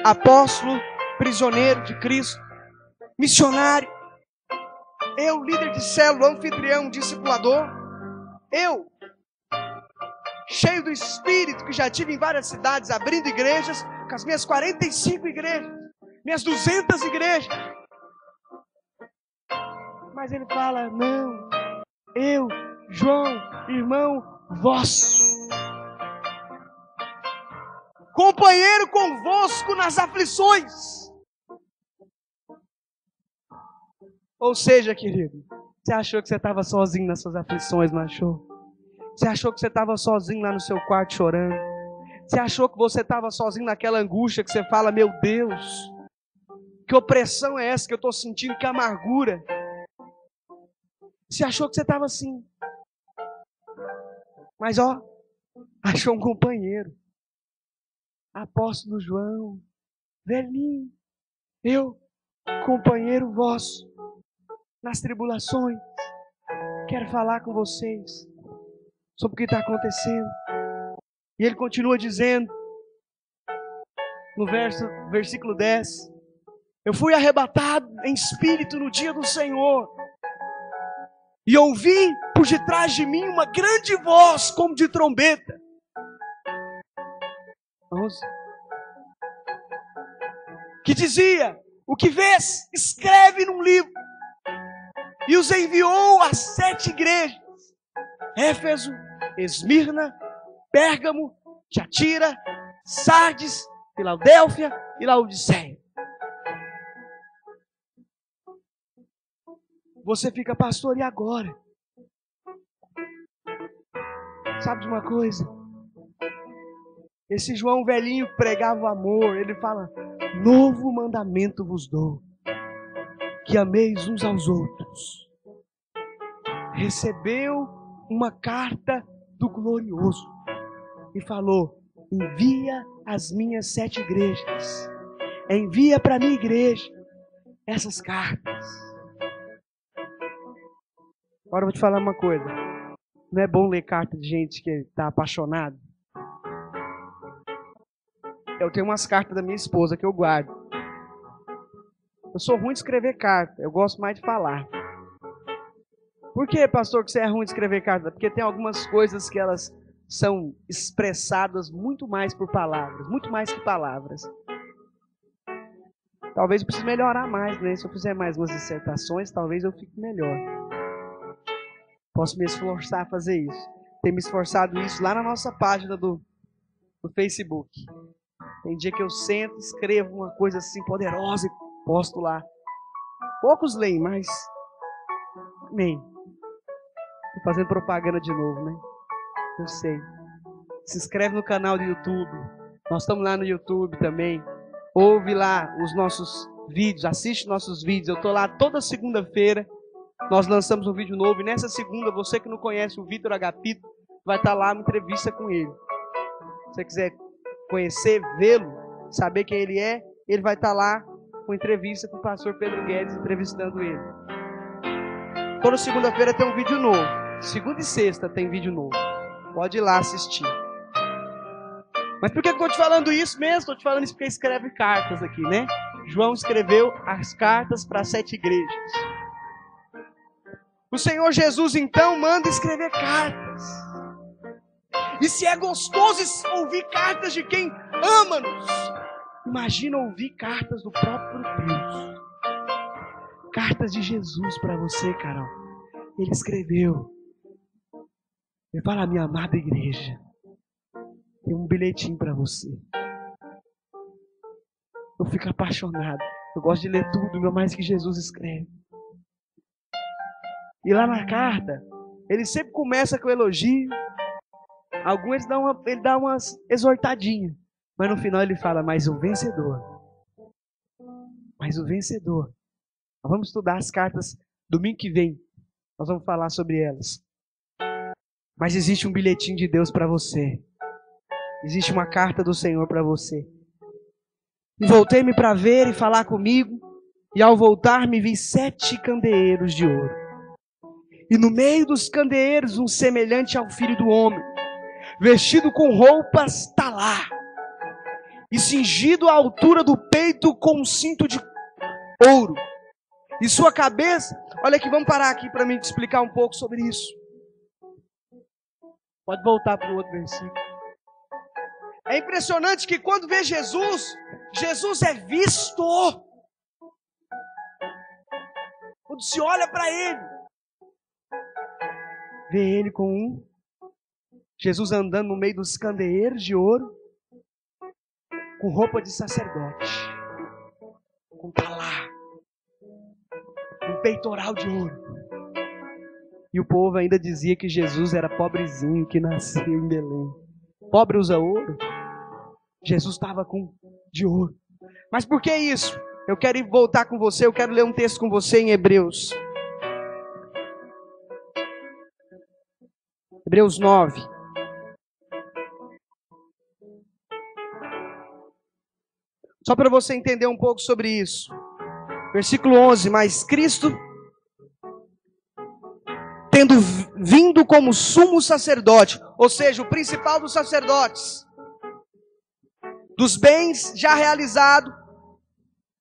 [SPEAKER 2] apóstolo, prisioneiro de Cristo, missionário, eu, líder de célula, anfitrião, discipulador, eu, cheio do Espírito, que já tive em várias cidades, abrindo igrejas, com as minhas 45 igrejas, minhas 200 igrejas. Mas ele fala: não, eu, João, irmão vosso, companheiro convosco nas aflições. Ou seja, querido, você achou que você estava sozinho nas suas aflições, não achou? Você achou que você estava sozinho lá no seu quarto chorando? Você achou que você estava sozinho naquela angústia que você fala: meu Deus, que opressão é essa que eu estou sentindo, que amargura? Você achou que você estava assim. Mas achou um companheiro. Apóstolo João, velhinho, eu, companheiro vosso, nas tribulações, quero falar com vocês sobre o que está acontecendo. E ele continua dizendo, no versículo 10, eu fui arrebatado em espírito no dia do Senhor, e ouvi por detrás de mim uma grande voz como de trombeta. 11. que dizia: o que vês, escreve num livro. E os enviou às 7 igrejas: Éfeso, Esmirna, Pérgamo, Tiatira, Sardes, Filadélfia e Laodiceia. Você fica: pastor, e agora? Sabe de uma coisa? Esse João velhinho pregava o amor. Ele fala: novo mandamento vos dou, que ameis uns aos outros. Recebeu uma carta do glorioso e falou: envia as minhas 7 igrejas, envia para a minha igreja essas cartas. Agora eu vou te falar uma coisa: não é bom ler carta de gente que está apaixonado? Eu tenho umas cartas da minha esposa que eu guardo. Eu sou ruim de escrever carta, eu gosto mais de falar. Por que, pastor, que você é ruim de escrever carta? Porque tem algumas coisas que elas são expressadas muito mais por palavras, muito mais que palavras. Talvez eu precise melhorar mais, né? Se eu fizer mais umas dissertações, talvez eu fique melhor. Posso me esforçar a fazer isso. Tenho me esforçado isso lá na nossa página do Facebook. Tem dia que eu sento, escrevo uma coisa assim poderosa e posto lá. Poucos leem, mas amém. Estou fazendo propaganda de novo, né? Eu sei. Se inscreve no canal do YouTube. Nós estamos lá no YouTube também. Ouve lá os nossos vídeos, assiste nossos vídeos. Eu estou lá toda segunda-feira. Nós lançamos um vídeo novo. E nessa segunda, você que não conhece o Vitor Agapito, vai estar lá uma entrevista com ele. Se você quiser conhecer, vê-lo, saber quem ele vai estar lá com entrevista com o pastor Pedro Guedes, entrevistando ele. Toda segunda-feira tem um vídeo novo. Segunda e sexta tem vídeo novo. Pode ir lá assistir. Mas por que eu estou te falando isso mesmo? Estou te falando isso porque escreve cartas aqui, né? João escreveu as cartas para 7 igrejas. O Senhor Jesus, então, manda escrever cartas. E se é gostoso ouvir cartas de quem ama-nos, imagina ouvir cartas do próprio Deus. Cartas de Jesus para você, Carol. Ele escreveu. Ele fala: minha amada igreja, tem um bilhetinho para você. Eu fico apaixonado. Eu gosto de ler tudo, meu, mais que Jesus escreve. E lá na carta, ele sempre começa com elogio. Alguns ele dá umas exortadinhas. Mas no final ele fala: mas o vencedor. Mas o vencedor. Nós vamos estudar as cartas domingo que vem. Nós vamos falar sobre elas. Mas existe um bilhetinho de Deus para você. Existe uma carta do Senhor para você. E voltei-me para ver e falar comigo. E ao voltar me vi 7 candeeiros de ouro. E no meio dos candeeiros um semelhante ao Filho do Homem, vestido com roupas talá, e cingido à altura do peito com um cinto de ouro. E sua cabeça... Olha aqui, vamos parar aqui para mim te explicar um pouco sobre isso. Pode voltar para o outro versículo. É impressionante que quando vê Jesus, Jesus é visto. Quando se olha para ele, vê ele com Jesus andando no meio dos candeeiros de ouro, com roupa de sacerdote, com talá, com peitoral de ouro. E o povo ainda dizia que Jesus era pobrezinho, que nasceu em Belém. Pobre usa ouro? Jesus estava de ouro. Mas por que isso? Eu quero voltar com você, eu quero ler um texto com você em Hebreus. Hebreus 9. Só para você entender um pouco sobre isso. Versículo 11. Mas Cristo, tendo vindo como sumo sacerdote, ou seja, o principal dos sacerdotes, dos bens já realizados,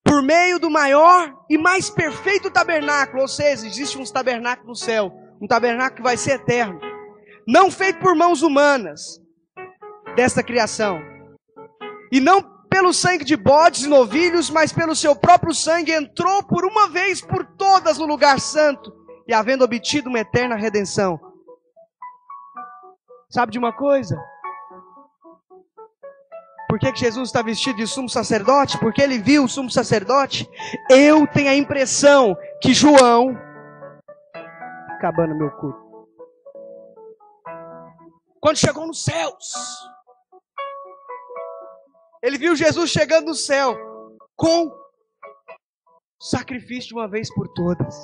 [SPEAKER 2] por meio do maior e mais perfeito tabernáculo, ou seja, existe um tabernáculo no céu, um tabernáculo que vai ser eterno, não feito por mãos humanas, desta criação, e não pelo sangue de bodes e novilhos, mas pelo seu próprio sangue entrou por uma vez por todas no lugar santo, e havendo obtido uma eterna redenção. Sabe de uma coisa? Por que Jesus está vestido de sumo sacerdote? Porque ele viu o sumo sacerdote. Eu tenho a impressão que João... Acabando meu culto. Quando chegou nos céus, ele viu Jesus chegando no céu com sacrifício de uma vez por todas.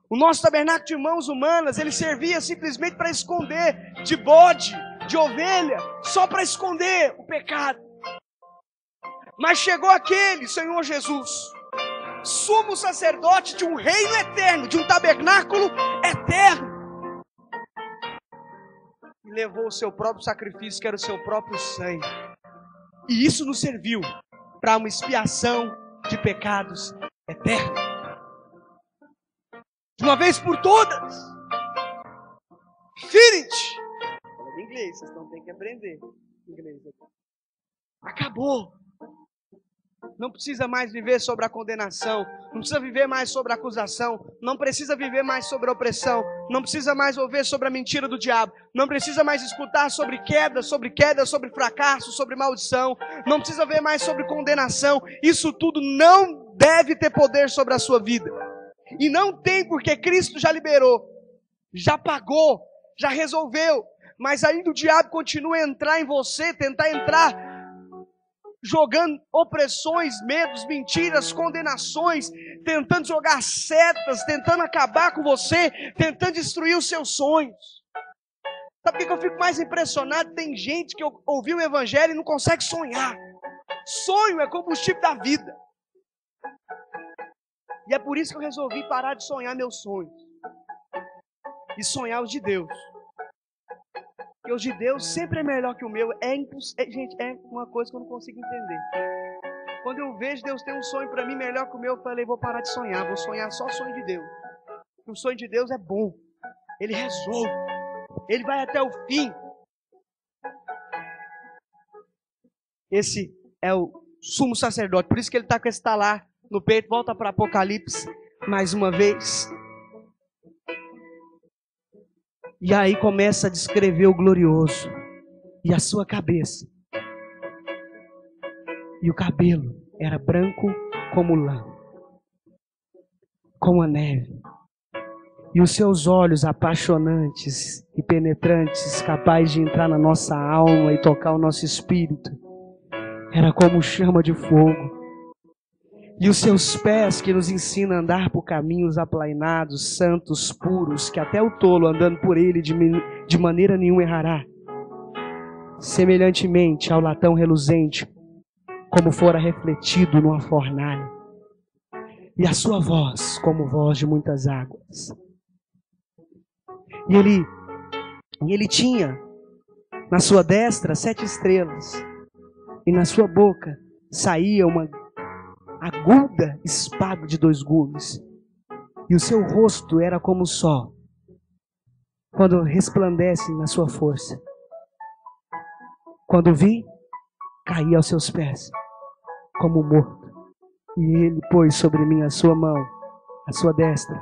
[SPEAKER 2] O nosso tabernáculo de mãos humanas, ele servia simplesmente para esconder de bode, de ovelha, só para esconder o pecado. Mas chegou aquele Senhor Jesus, sumo sacerdote de um reino eterno, de um tabernáculo eterno, e levou o seu próprio sacrifício, que era o seu próprio sangue. E isso nos serviu para uma expiação de pecados eternos. De uma vez por todas. Finish. Fala inglês, vocês não têm que aprender inglês. Acabou. Não precisa mais viver sobre a condenação. Não precisa viver mais sobre a acusação. Não precisa viver mais sobre a opressão. Não precisa mais ouvir sobre a mentira do diabo. Não precisa mais escutar sobre queda, sobre fracasso, sobre maldição. Não precisa ver mais sobre condenação. Isso tudo não deve ter poder sobre a sua vida. E não tem, porque Cristo já liberou, já pagou, já resolveu. Mas ainda o diabo continua a entrar em você, tentar entrar jogando opressões, medos, mentiras, condenações, tentando jogar setas, tentando acabar com você, tentando destruir os seus sonhos. Sabe por que eu fico mais impressionado? Tem gente que ouviu o evangelho e não consegue sonhar. Sonho é combustível da vida. E é por isso que eu resolvi parar de sonhar meus sonhos. E sonhar os de Deus. Porque os de Deus sempre é melhor que o meu. Gente, é uma coisa que eu não consigo entender. Quando eu vejo Deus ter um sonho para mim melhor que o meu, eu falei, vou parar de sonhar. Vou sonhar só o sonho de Deus. Porque o sonho de Deus é bom. Ele resolve. Ele vai até o fim. Esse é o sumo sacerdote. Por isso que ele está com esse talar no peito. Volta para Apocalipse mais uma vez. E aí começa a descrever o glorioso. E a sua cabeça. E o cabelo era branco como lã, como a neve. E os seus olhos apaixonantes e penetrantes, capazes de entrar na nossa alma e tocar o nosso espírito, era como chama de fogo. E os seus pés, que nos ensinam a andar por caminhos aplainados, santos, puros, que até o tolo andando por ele de maneira nenhuma errará. Semelhantemente ao latão reluzente, como fora refletido numa fornalha. E a sua voz, como voz de muitas águas. E ele tinha na sua destra 7 estrelas. E na sua boca saía uma aguda espada de 2 gumes. E o seu rosto era como o sol, quando resplandece na sua força. Quando vi, caí aos seus pés, como morto. E ele pôs sobre mim a sua mão, a sua destra,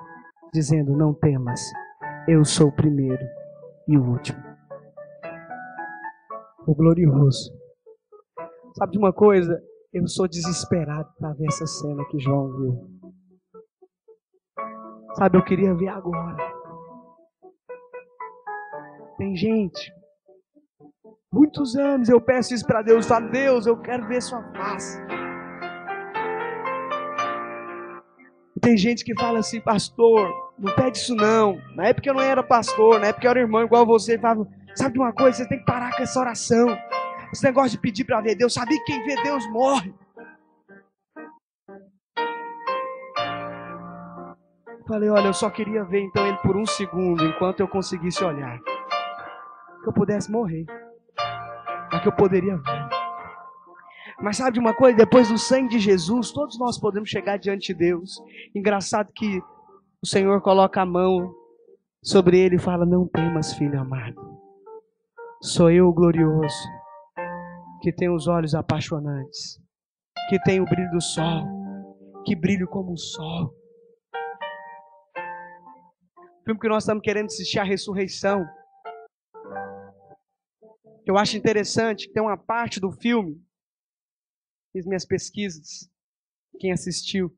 [SPEAKER 2] dizendo, não temas, eu sou o primeiro e o último. O glorioso. Sabe de uma coisa? Eu sou desesperado para ver essa cena que João viu. Sabe, eu queria ver agora. Tem gente, muitos anos eu peço isso para Deus, falo, Deus, eu quero ver sua face. E tem gente que fala assim, pastor, não pede isso não. Na época eu não era pastor, na época eu era irmão igual você, falava, sabe de uma coisa, você tem que parar com essa oração. Esse negócio de pedir para ver Deus, sabia que quem vê Deus morre. Falei, olha, eu só queria ver então ele por 1 segundo, enquanto eu conseguisse olhar. Que eu pudesse morrer. Mas que eu poderia ver. Mas sabe de uma coisa? Depois do sangue de Jesus, todos nós podemos chegar diante de Deus. Engraçado que o Senhor coloca a mão sobre ele e fala, não temas, filho amado. Sou eu o glorioso. que tem os olhos apaixonantes, que tem o brilho do sol, que brilha como o sol. O filme que nós estamos querendo assistir, A Ressurreição. Eu acho interessante que tem uma parte do filme, fiz minhas pesquisas, quem assistiu.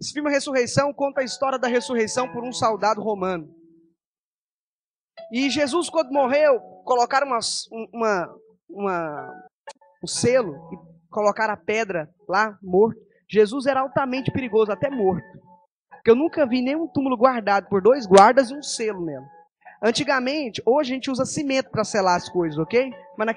[SPEAKER 2] Esse filme A Ressurreição conta a história da ressurreição por um soldado romano. E Jesus, quando morreu, colocaram um selo e colocaram a pedra lá, morto. Jesus era altamente perigoso, até morto. Porque eu nunca vi nenhum túmulo guardado por 2 guardas e um selo nele. Antigamente, hoje a gente usa cimento para selar as coisas, ok? Mas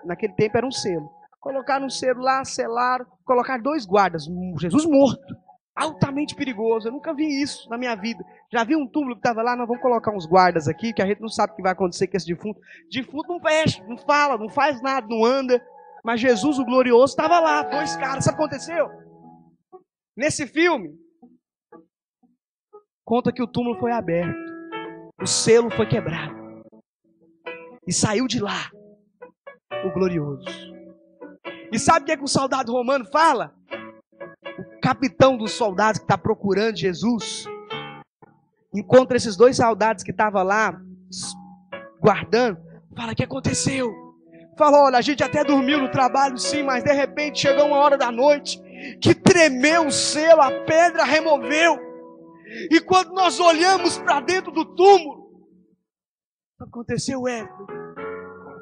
[SPEAKER 2] naquele tempo era um selo. Colocaram um selo lá, selaram, colocaram 2 guardas. Jesus morto. Altamente perigoso. Eu nunca vi isso na minha vida. Já vi um túmulo que estava lá, nós vamos colocar uns guardas aqui, que a gente não sabe o que vai acontecer com esse defunto. Defunto não fecha, não fala, não faz nada, não anda. Mas Jesus, o glorioso, estava lá, 2 caras. Sabe o que aconteceu? Nesse filme, conta que o túmulo foi aberto. O selo foi quebrado. E saiu de lá o glorioso. E sabe o que o soldado romano fala? O capitão dos soldados que está procurando Jesus encontra esses 2 soldados que estavam lá guardando. Fala, o que aconteceu? Fala, olha, a gente até dormiu no trabalho sim, mas de repente chegou uma hora da noite que tremeu o selo, a pedra removeu. E quando nós olhamos para dentro do túmulo, o que aconteceu é,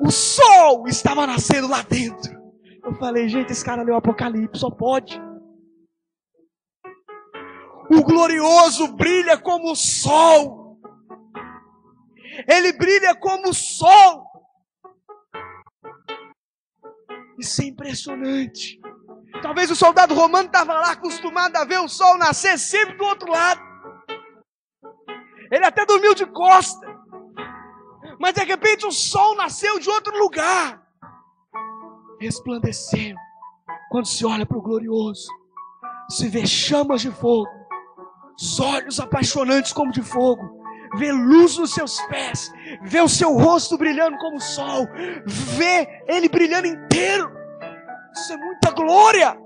[SPEAKER 2] o sol estava nascendo lá dentro. Eu falei, gente, esse cara leu o Apocalipse, só pode. O glorioso brilha como o sol. Ele brilha como o sol. Isso é impressionante. Talvez o soldado romano estava lá acostumado a ver o sol nascer sempre do outro lado. Ele até dormiu de costa. Mas de repente o sol nasceu de outro lugar. Resplandeceu. Quando se olha para o glorioso, se vê chamas de fogo. Os olhos apaixonantes como de fogo. Vê luz nos seus pés. Vê o seu rosto brilhando como o sol. Vê ele brilhando inteiro. Isso é muita glória.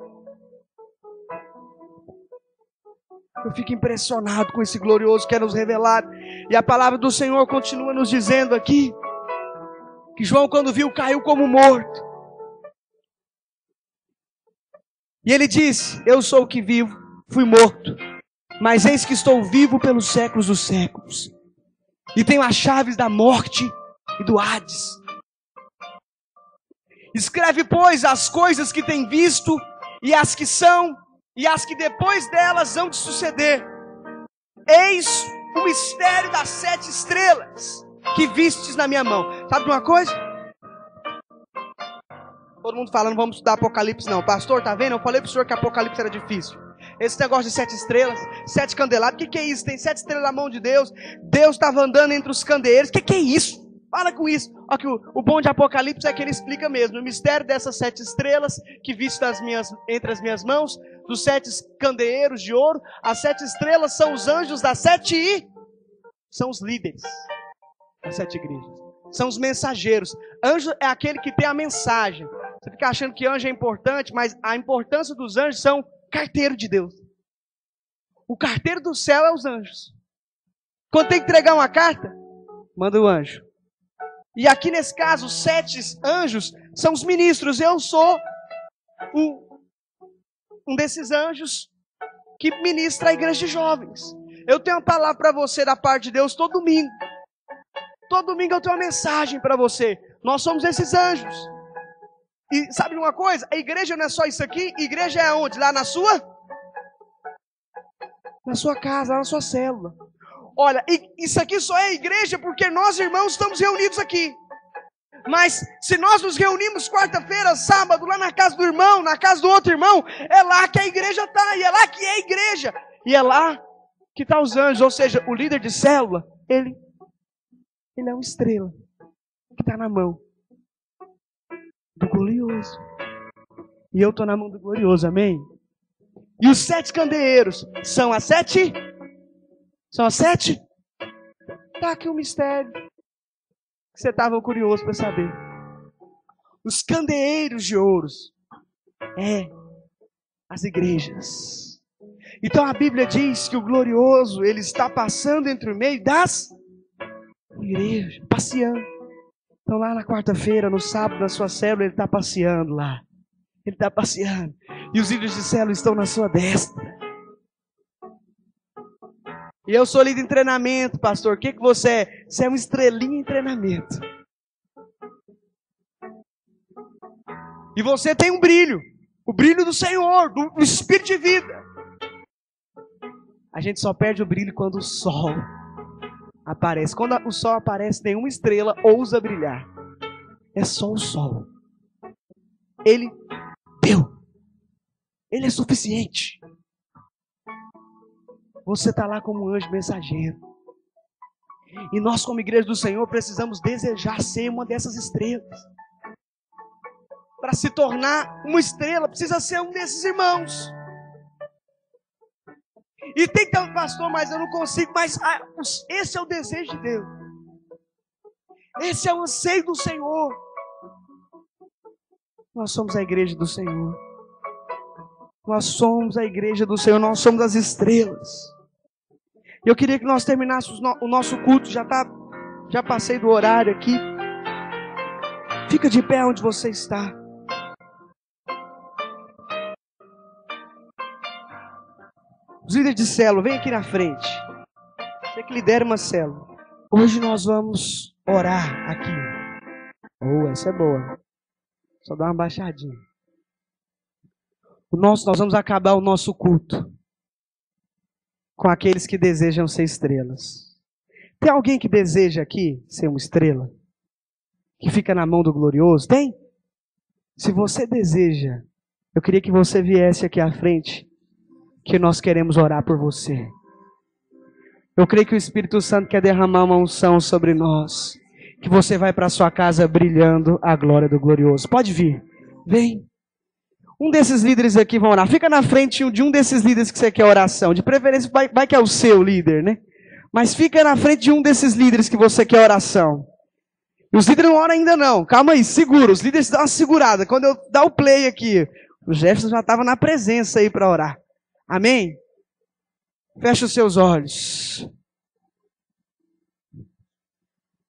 [SPEAKER 2] Eu fico impressionado com esse glorioso que é nos revelado. E a palavra do Senhor continua nos dizendo aqui que João, quando viu, caiu como morto. E ele disse, eu sou o que vivo, fui morto, mas eis que estou vivo pelos séculos dos séculos. E tenho as chaves da morte e do Hades. Escreve, pois, as coisas que tem visto, e as que são, e as que depois delas hão de suceder. Eis o mistério das 7 estrelas que vistes na minha mão. Sabe de uma coisa? Todo mundo falando, vamos estudar Apocalipse não. Pastor, tá vendo? Eu falei pro senhor que Apocalipse era difícil. Esse negócio de 7 estrelas, 7 candelabros, o que é isso? Tem 7 estrelas na mão de Deus. Deus estava andando entre os candeeiros. O que é isso? Para com isso. Olha que o bom de Apocalipse é que ele explica mesmo. O mistério dessas 7 estrelas que vistas entre as minhas mãos, dos 7 candeeiros de ouro. As 7 estrelas são os anjos das 7 e são os líderes das 7 igrejas. São os mensageiros. Anjo é aquele que tem a mensagem. Você fica achando que anjo é importante, mas a importância dos anjos são carteiro de Deus. O carteiro do céu é os anjos. Quando tem que entregar uma carta, manda o anjo. E aqui nesse caso, os 7 anjos são os ministros. Eu sou um desses anjos que ministra a igreja de jovens. Eu tenho uma palavra para você da parte de Deus todo domingo. Todo domingo eu tenho uma mensagem para você. Nós somos esses anjos. E sabe uma coisa? A igreja não é só isso aqui. A igreja é onde? Lá na sua casa, lá na sua célula. Olha, isso aqui só é igreja porque nós, irmãos, estamos reunidos aqui. Mas se nós nos reunimos quarta-feira, sábado, lá na casa do irmão, na casa do outro irmão, é lá que a igreja está. E é lá que é a igreja. E é lá que estão os anjos. Ou seja, o líder de célula, ele é uma estrela que está na mão do glorioso. E eu estou na mão do glorioso, amém? E os 7 candeeiros são as 7? São as 7? Está aqui o mistério. Você estava curioso para saber. Os candeeiros de ouros. As igrejas. Então a Bíblia diz que o glorioso, ele está passando entre o meio das igrejas, passeando. Então lá na quarta-feira, no sábado, na sua célula, ele está passeando lá. Ele está passeando. E os líderes de célula estão na sua destra. E eu sou líder em treinamento, pastor. O que você é? Você é uma estrelinha em treinamento. E você tem um brilho. O brilho do Senhor, do Espírito de vida. A gente só perde o brilho quando o sol aparece. Quando o sol aparece, nenhuma estrela ousa brilhar. É só o sol. Ele deu. Ele é suficiente. Você está lá como um anjo mensageiro. E nós, como igreja do Senhor, precisamos desejar ser uma dessas estrelas. Para se tornar uma estrela, precisa ser um desses irmãos. E tem que ter um pastor, mas eu não consigo. Mas esse é o desejo de Deus. Esse é o anseio do Senhor. Nós somos a igreja do Senhor. Nós somos a igreja do Senhor. Nós somos as estrelas. Eu queria que nós terminássemos o nosso culto. Já passei do horário aqui. Fica de pé onde você está. Os líderes de célula, vem aqui na frente. Você que lidera uma célula. Hoje nós vamos orar aqui. Essa é boa. Só dá uma baixadinha. Nós vamos acabar o nosso culto com aqueles que desejam ser estrelas. Tem alguém que deseja aqui ser uma estrela? Que fica na mão do glorioso? Tem? Se você deseja, eu queria que você viesse aqui à frente, que nós queremos orar por você. Eu creio que o Espírito Santo quer derramar uma unção sobre nós, que você vai para sua casa brilhando a glória do glorioso. Pode vir, vem. Um desses líderes aqui vão orar. Fica na frente de um desses líderes que você quer oração. De preferência, vai que é o seu líder, né? Mas fica na frente de um desses líderes que você quer oração. E os líderes não oram ainda não. Calma aí, segura. Os líderes dão uma segurada. Quando eu dar o play aqui, o Jefferson já estava na presença aí para orar. Amém? Feche os seus olhos.